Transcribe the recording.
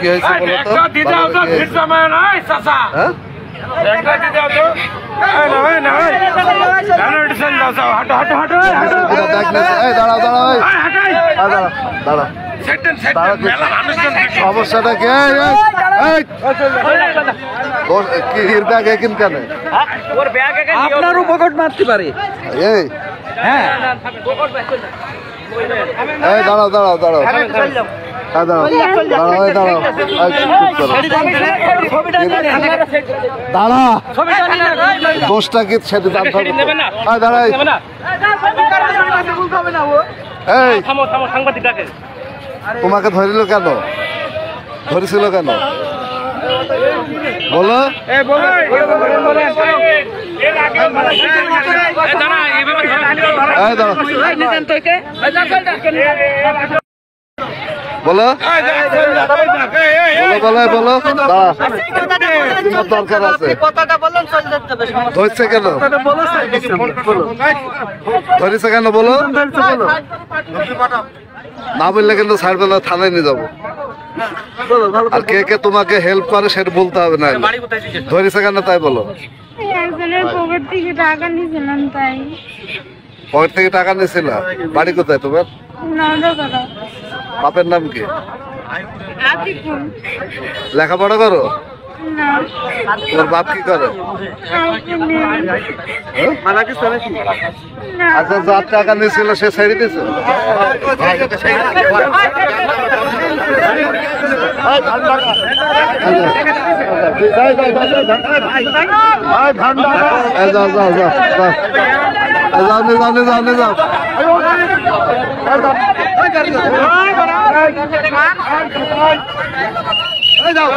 কি হয়েছে বলো তো? একটা দিতে দাও তো, ভিড় জমায় না এই চাচা। হ্যাঁ একটা দিতে দাও তো। এই না এই না এই। জানো এটা চল যাও যাও, হাঁটো হাঁটো হাঁটো হাঁটো। দেখ না, এই দাঁড়াও দাঁড়াও, এই এই হাঁটাই। দাঁড়াও দাঁড়াও, সেটেন দাঁড়া, সেটেন মেলা মানুষজন দেখো। সমস্যাটা কি? কি এর ব্যাগ একিন কেন? আপনারও পকেট মারতে পারে। এই হ্যাঁ এই দাঁড়াও দাঁড়াও দাঁড়াও, দাঁড়াও দাঁড়াও, এই দাঁড়াও, দাঁড়া, দোষটা কি সেটা জানতে হবে। দাঁড়াই, এই তোমাকে ধরিল কেন? ধরেছিল কেন বলো? এই দাঁড়া, বলো বলো বলো, দাঁড়া, তোমার দরকার আছে। ধরছে কেন? ধরেছে কেন বলো? না বললে কিন্তু ছাড়বে না, থানায় নিয়ে যাবো। আর কে কে তোমাকে হেল্প করে সেটা বলতে হবে না। ধরেছে কেন তাই বলো? একজনের পকেট থেকে টাকা নিয়েছিলাম তাই। পকেট থেকে টাকা নিয়েছিল? বাড়ি কোথায় তোমার? নওদাপাড়া। বাপের নাম কি? আতিকুল। লেখাপড়া করো? না। তোমার বাপ কি করে? না। আচ্ছা, যার টাকা নিয়েছিল সে ছেড়ে দিয়েছে? যাও